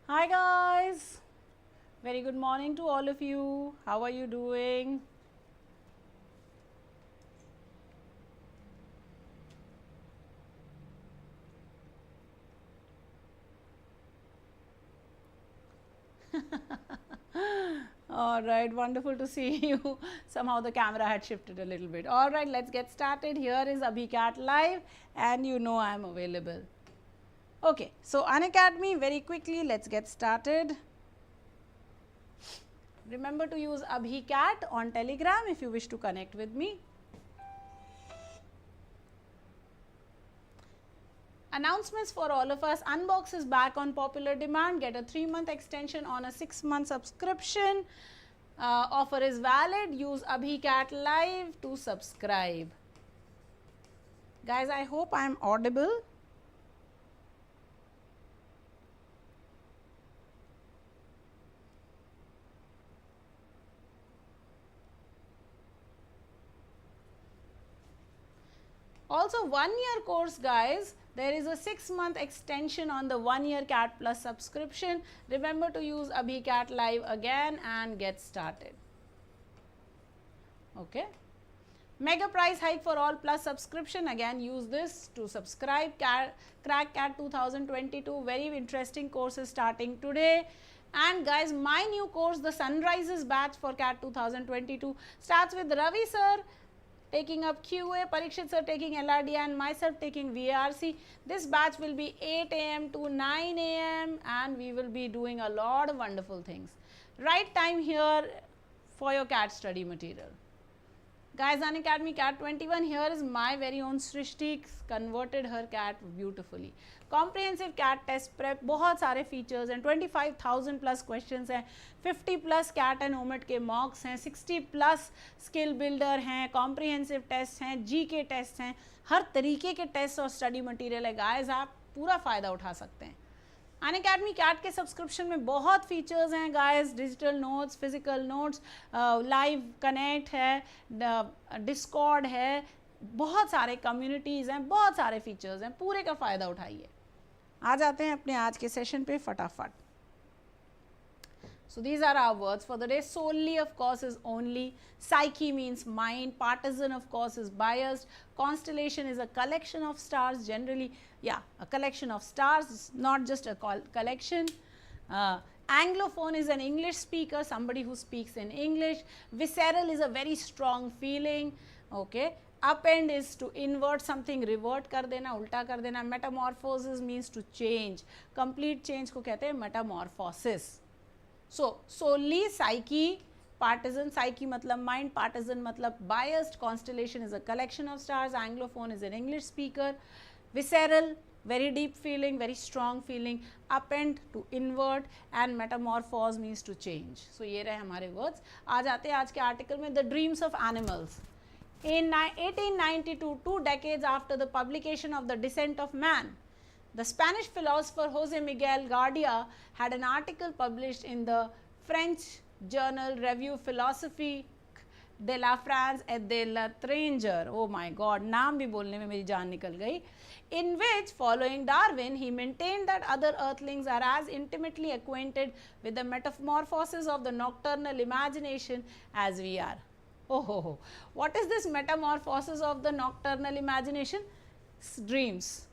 Hi guys, very good morning to all of you. How are you doing? All right, wonderful to see you. Somehow the camera had shifted a little bit. All right, let's get started. Here is Abhi live and you know I am available. Okay, so Unacademy, very quickly, let's get started. Remember to use Abhi on Telegram if you wish to connect with me. Announcements for all of us. Unbox is back on popular demand. Get a 3-month extension on a 6-month subscription. Offer is valid. Use Abhi Live to subscribe. Guys, I hope I am audible. Also, 1-year course, guys. There is a 6-month extension on the 1-year CAT Plus subscription. Remember to use Abhi Live again and get started. Okay. Mega price hike for all plus subscription. Again, use this to subscribe. Crack CAT 2022. Very interesting course is starting today. And guys, my new course, the Sunrises batch for CAT 2022, starts with Ravi sir taking up QA, Parikshit sir taking LRD and myself taking VRC. This batch will be 8 AM to 9 AM and we will be doing a lot of wonderful things. Right time here for your CAT study material. Guys, Unacademy CAT-21, here is my very own Srishti, converted her CAT beautifully. Comprehensive CAT test prep, बहुत सारे features हैं, 25,000 plus questions हैं, 50 plus CAT and OMET के mocks हैं, 60 plus skill builder हैं, comprehensive tests हैं, GK tests हैं, हर तरीके के tests और study material है. Guys, आप पूरा फ़ायदा उठा सकते हैं. Unacademy CAT के सब्सक्रिप्शन में बहुत फीचर्स हैं guys, digital notes, physical notes, live connect है, डिस्कॉर्ड है, बहुत सारे कम्युनिटीज़ हैं, बहुत सारे फीचर्स हैं, पूरे का फ़ायदा उठाइए. आ जाते हैं अपने आज के सेशन पे फटाफट. So these are our words for the day. Solely, of course, is only. Psyche means mind. Partisan, of course, is biased. Constellation is a collection of stars. Generally, yeah, a collection of stars, not just a collection. Anglophone is an English speaker, somebody who speaks in English. Visceral is a very strong feeling. Okay. Append is to invert something, revert कर देना, उल्टा कर देना. Metamorphosis means to change. Complete change को कहते हैं metamorphosis. So, solely psyche, partisan, psyche matlab mind, partisan matlab biased, constellation is a collection of stars, anglophone is an English speaker, visceral, very deep feeling, very strong feeling, append to invert and metamorphose means to change. So, ये रहे हमारे words. आ जाते हैं आज के article में the dreams of animals. In 1892, 2 decades after the publication of The Descent of Man, the Spanish philosopher José Miguel Guardia had an article published in the French journal Revue philosophique de la France et de l'étranger. Oh my God, नाम भी बोलने में मेरी जान निकल गई. In which, following Darwin, he maintained that other earthlings are as intimately acquainted with the metamorphosis of the nocturnal imagination as we are. Oh, what is this metamorphosis of the nocturnal imagination? Dreams.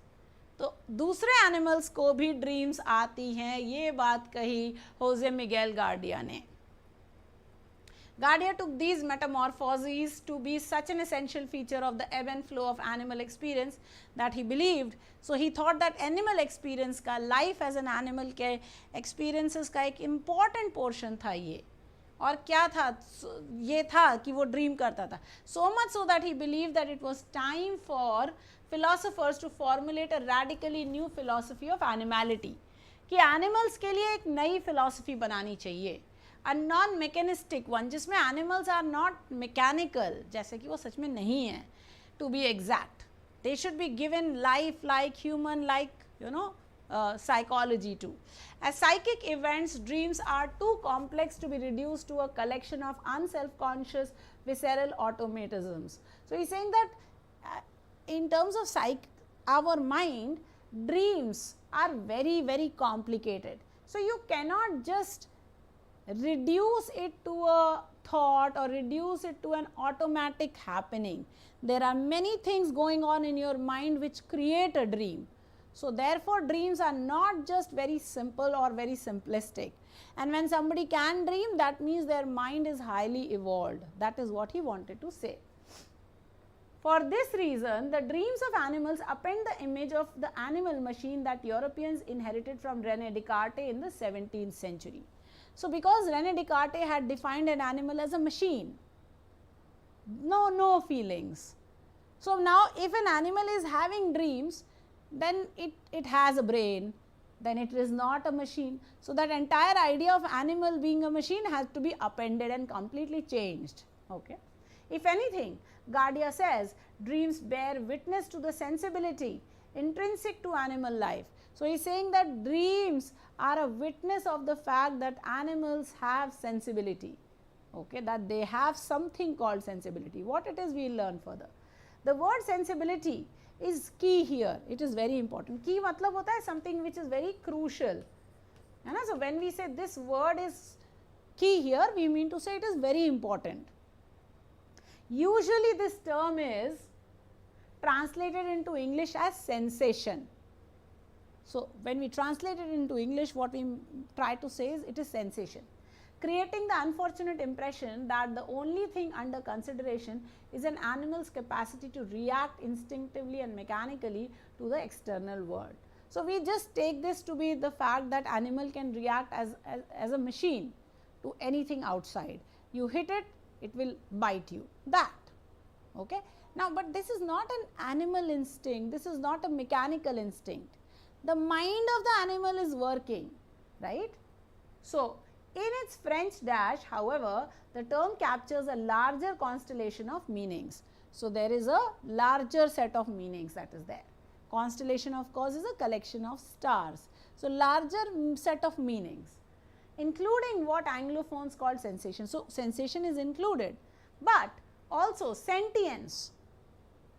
तो दूसरे animals को भी dreams आती हैं, ये बात कही होजे मिगेल गार्डिया ने. Guardia took these metamorphoses to be such an essential feature of the ebb and flow of animal experience that he believed. So he thought that animal experience का life as an animal के experiences का एक important portion था ये. और क्या था? ये था कि वो ड्रीम करता था. So much so that he believed that it was time for philosophers to formulate a radically new philosophy of animality. कि animals के लिए एक नई philosophy बनानी चाहिए. A non-mechanistic one, जिसमें animals are not mechanical, जैसे कि वो सच में नहीं है. To be exact, they should be given life like human, like psychology too. As psychic events, dreams are too complex to be reduced to a collection of unself-conscious visceral automatisms. So he's saying that in terms of our mind, dreams are very, very complicated. So, you cannot just reduce it to a thought or reduce it to an automatic happening. There are many things going on in your mind which create a dream. So, therefore, dreams are not just very simple or very simplistic, and when somebody can dream, that means their mind is highly evolved. That is what he wanted to say. For this reason, the dreams of animals append the image of the animal machine that Europeans inherited from René Descartes in the 17th century. So, because René Descartes had defined an animal as a machine, no feelings. So, now if an animal is having dreams, then it has a brain, then it is not a machine. So, that entire idea of animal being a machine has to be appended and completely changed. Okay. If anything, Gardia says dreams bear witness to the sensibility intrinsic to animal life. So, he is saying that dreams are a witness of the fact that animals have sensibility, okay, that they have something called sensibility. What it is, we will learn further. The word sensibility is key here, it is very important. Key matlab hota hai something which is very crucial. So, when we say this word is key here, we mean to say it is very important. Usually this term is translated into English as sensation. So, when we translate it into English, what we try to say is it is sensation, creating the unfortunate impression that the only thing under consideration is an animal's capacity to react instinctively and mechanically to the external world. So, we just take this to be the fact that animal can react as a machine to anything outside. You hit it, it will bite you, that. Okay. Now, but this is not an animal instinct, this is not a mechanical instinct. The mind of the animal is working, right. So, in its French dash, however, the term captures a larger constellation of meanings. So, there is a larger set of meanings that is there. Constellation, of course, is a collection of stars. So, larger set of meanings, including what Anglophones call sensation. So, sensation is included, but also sentience,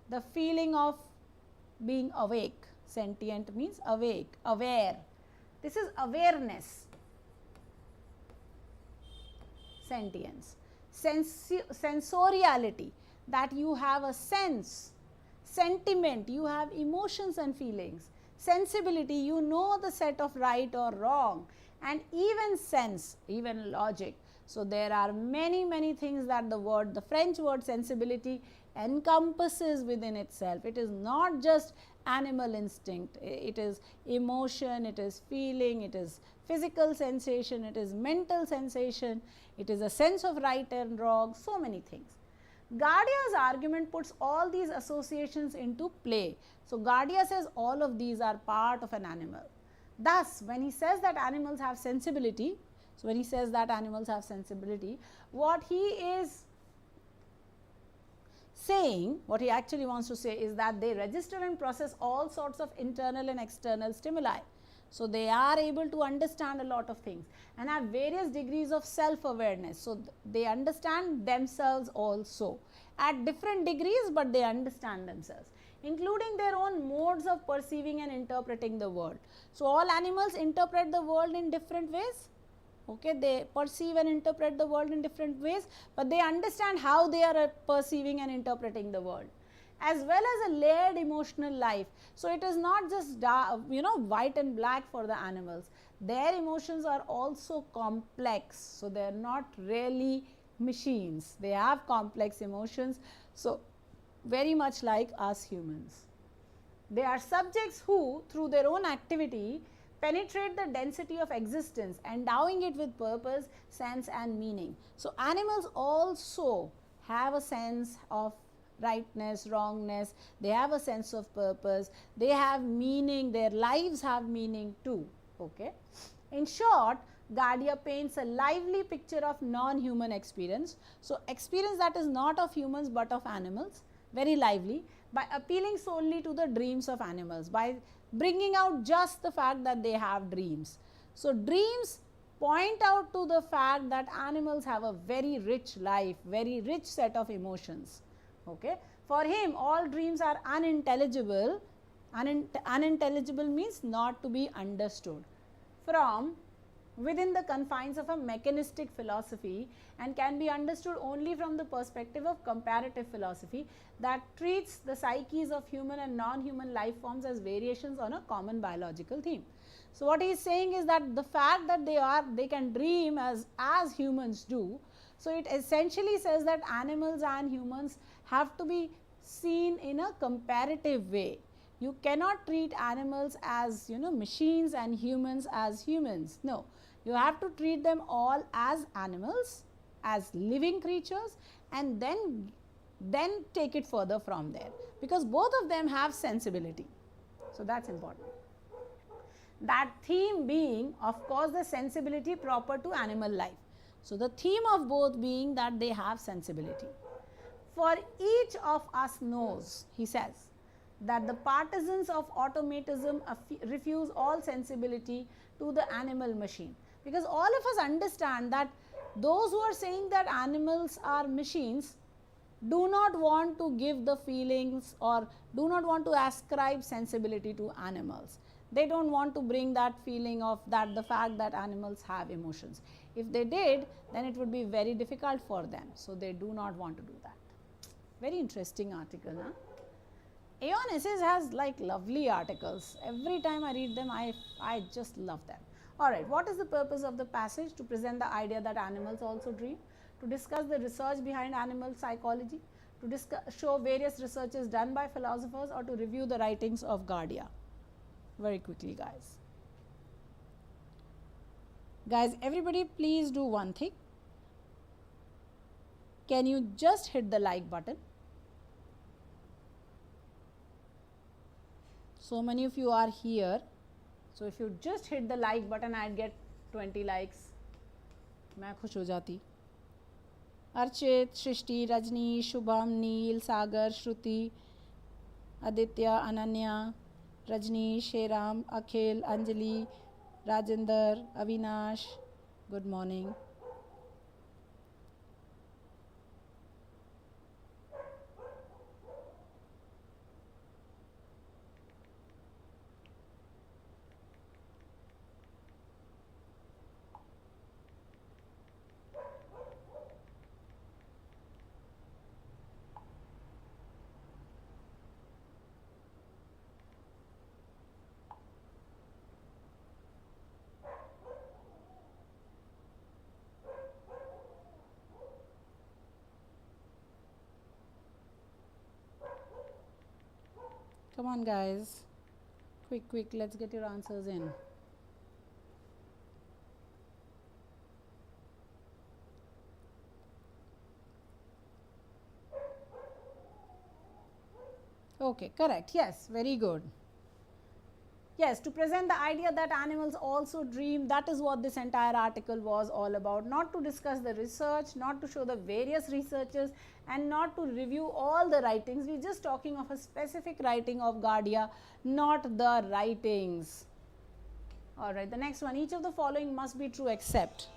the feeling of being awake. Sentient means awake, aware. This is awareness. Sentience. Sensoriality, that you have a sense. Sentiment, you have emotions and feelings. Sensibility, you know the set of right or wrong. And even sense, even logic. So, there are many things that the French word sensibility encompasses within itself. It is not just animal instinct, it is emotion, it is feeling, it is physical sensation, it is mental sensation, it is a sense of right and wrong, so many things. Gardia's argument puts all these associations into play. So, Gardia says all of these are part of an animal. Thus, when he says that animals have sensibility, what he is saying, what he actually wants to say is that they register and process all sorts of internal and external stimuli. So, they are able to understand a lot of things and have various degrees of self-awareness. So, they understand themselves also at different degrees, but they understand themselves, including their own modes of perceiving and interpreting the world. So, all animals interpret the world in different ways. Okay, they perceive and interpret the world in different ways, but they understand how they are perceiving and interpreting the world, as well as a layered emotional life. So, it is not just white and black for the animals. Their emotions are also complex. So, they are not really machines. They have complex emotions. So, very much like us humans. They are subjects who, through their own activity, penetrate the density of existence, endowing it with purpose, sense and meaning. So, animals also have a sense of rightness, wrongness, they have a sense of purpose, they have meaning, their lives have meaning too. Okay. In short, Gardia paints a lively picture of non-human experience. So, experience that is not of humans but of animals, very lively, by appealing solely to the dreams of animals, by bringing out just the fact that they have dreams. So, dreams point out to the fact that animals have a very rich life, very rich set of emotions. Okay. For him, all dreams are unintelligible. Unintelligible means not to be understood from within the confines of a mechanistic philosophy and can be understood only from the perspective of comparative philosophy that treats the psyches of human and non-human life forms as variations on a common biological theme. So, what he is saying is that the fact that they can dream as humans do, so it essentially says that animals and humans have to be seen in a comparative way. You cannot treat animals as machines and humans as humans. No, you have to treat them all as animals, as living creatures, and then take it further from there, because both of them have sensibility. So, that is important. That theme being, of course, the sensibility proper to animal life. So, the theme of both being that they have sensibility. For each of us knows, he says, that the partisans of automatism refuse all sensibility to the animal machine, because all of us understand that those who are saying that animals are machines do not want to give the feelings or do not want to ascribe sensibility to animals. They do not want to bring that feeling of that the fact that animals have emotions. If they did, then it would be very difficult for them. So, they do not want to do that. Very interesting article. Huh? Aeon Essays has like lovely articles. Every time I read them, I just love them. Alright, what is the purpose of the passage? To present the idea that animals also dream, to discuss the research behind animal psychology, to show various researches done by philosophers, or to review the writings of Gardia. Very quickly, guys. Guys, everybody please do one thing. Can you just hit the like button? So many of you are here. So, if you just hit the like button, I would get 20 likes. मैं खुश हो जाती. Archit, Srishti, Rajni, Shubham, Neel, Sagar, Shruti, Aditya, Ananya, Rajni, Sheram, Akhil, Anjali, Rajendra, Avinash, good morning. Come on, guys, quick, let's get your answers in. Okay, correct. Yes, very good. Yes, to present the idea that animals also dream, that is what this entire article was all about. Not to discuss the research, not to show the various researches, and not to review all the writings. We are just talking of a specific writing of Gardia, not the writings. Alright, the next one, each of the following must be true except.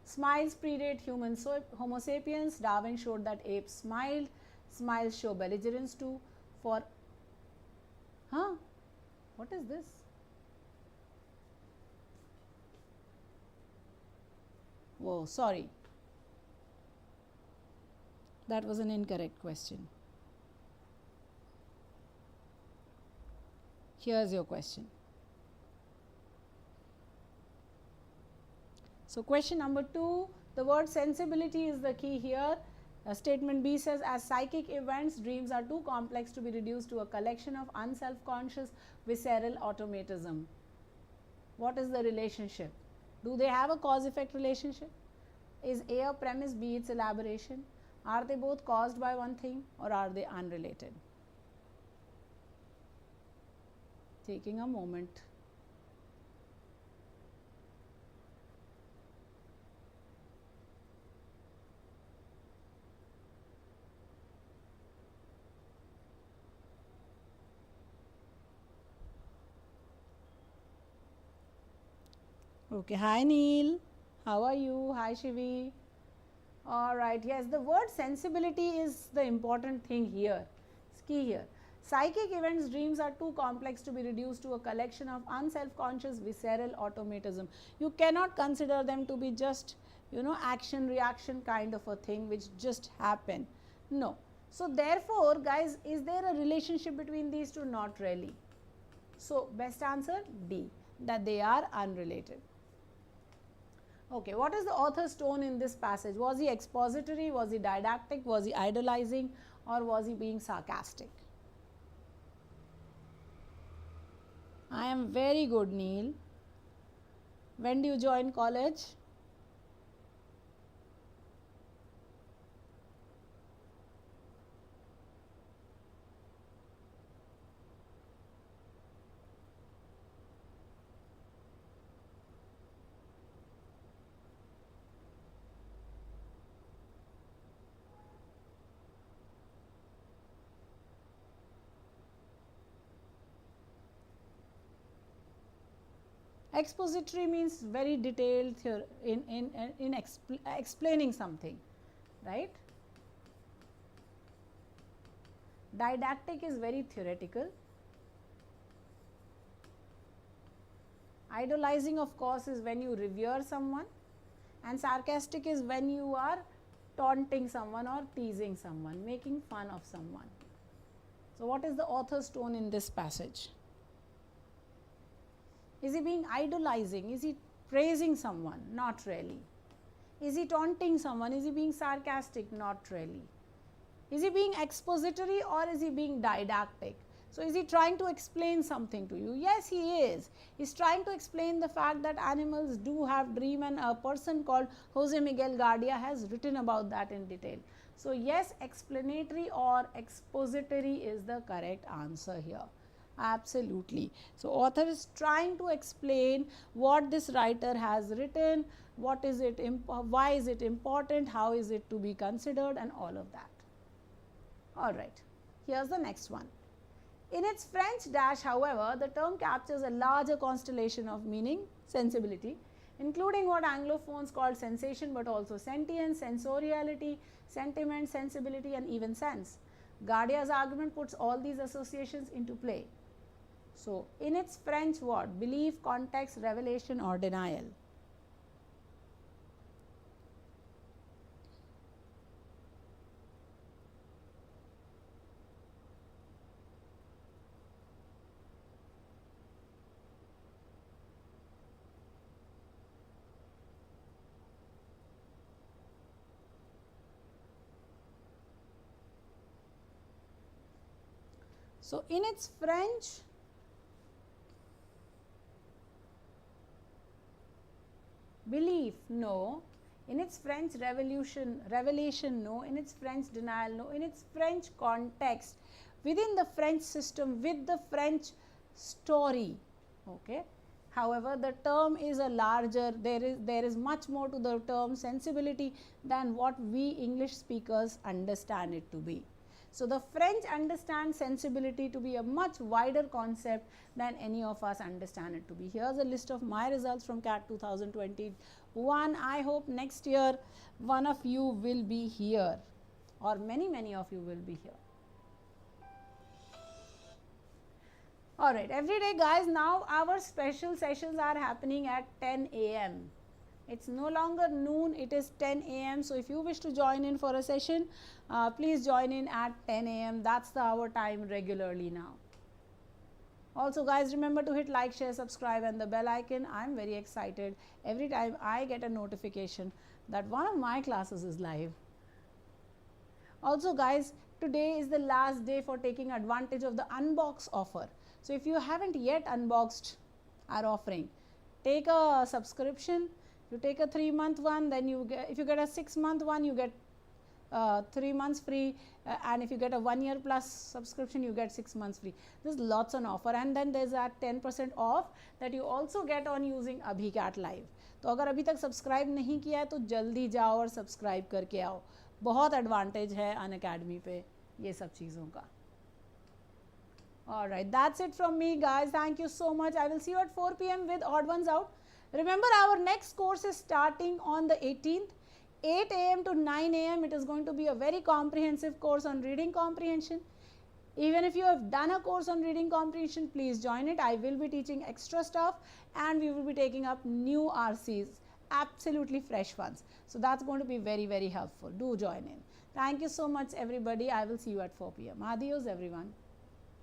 Smiles predate humans. So, Homo sapiens, Darwin showed that apes smiled. Smiles show belligerence too. For, what is this? Whoa, sorry. That was an incorrect question. Here's your question. So, question number 2, the word sensibility is the key here. Statement B says, as psychic events, dreams are too complex to be reduced to a collection of unself-conscious visceral automatism. What is the relationship? Do they have a cause-effect relationship? Is A a premise, B its elaboration? Are they both caused by one thing, or are they unrelated? Taking a moment. Okay, hi Neil, how are you? Hi Shivi. Alright, yes, the word sensibility is the important thing here, it's key here. Psychic events, dreams are too complex to be reduced to a collection of unself-conscious visceral automatism. You cannot consider them to be just, action reaction kind of a thing which just happen. No. So therefore, guys, is there a relationship between these two? Not really. So best answer D, that they are unrelated. Okay, what is the author's tone in this passage? Was he expository, was he didactic, was he idolizing, or was he being sarcastic? I am very good, Neil. When do you join college? Expository means very detailed in explaining something, right? Didactic is very theoretical. Idolizing, of course, is when you revere someone, and sarcastic is when you are taunting someone or teasing someone, making fun of someone. So what is the author's tone in this passage? Is he being idolizing? Is he praising someone? Not really. Is he taunting someone? Is he being sarcastic? Not really. Is he being expository or is he being didactic? So is he trying to explain something to you? Yes, he is. He's trying to explain the fact that animals do have dream, and a person called Jose Miguel Guardia has written about that in detail. So yes, explanatory or expository is the correct answer here. Absolutely. So author is trying to explain what this writer has written, what is it, why is it important, how is it to be considered, and all of that. All right. Here's the next one. In its French dash, however, the term captures a larger constellation of meaning, sensibility, including what Anglophones called sensation, but also sentience, sensoriality, sentiment, sensibility, and even sense. Guardia's argument puts all these associations into play. So, in its French what? Belief, context, revelation, or denial. So, in its French, belief, no. In its French revelation, no. In its French denial, no. In its French context, within the French system, with the French story, okay. However, the term is a larger, there is much more to the term sensibility than what we English speakers understand it to be. So, the French understand sensibility to be a much wider concept than any of us understand it to be. Here's a list of my results from CAT 2021. I hope next year one of you will be here, or many of you will be here. All right, every day, guys, now our special sessions are happening at 10 a.m. It's no longer noon, it is 10 a.m. So, if you wish to join in for a session, please join in at 10 a.m. That's our time regularly now. Also, guys, remember to hit like, share, subscribe, and the bell icon. I'm very excited every time I get a notification that one of my classes is live. Also, guys, today is the last day for taking advantage of the unbox offer. So, if you haven't yet unboxed our offering, take a subscription. You take a 3-month one, then you get, if you get a 6-month one, you get 3 months free, and if you get a 1-year plus subscription, you get 6 months free. There's lots on offer, and then there's that 10% off that you also get on using Abhi CAT Live. तो अगर अभी तक subscribe नहीं किया है तो जल्दी जाओ और सब्सक्राइब करके आओ. बहुत एडवांटेज है अनअकैडमी पे ये सब चीज़ों का. Alright, that's it from me, guys. Thank you so much. I will see you at 4 p.m. with Odd Ones Out. Remember, our next course is starting on the 18th, 8 a.m. to 9 a.m. It is going to be a very comprehensive course on reading comprehension. Even if you have done a course on reading comprehension, please join it. I will be teaching extra stuff and we will be taking up new RCs, absolutely fresh ones. So that's going to be very, very helpful. Do join in. Thank you so much everybody. I will see you at 4 p.m. Adios everyone.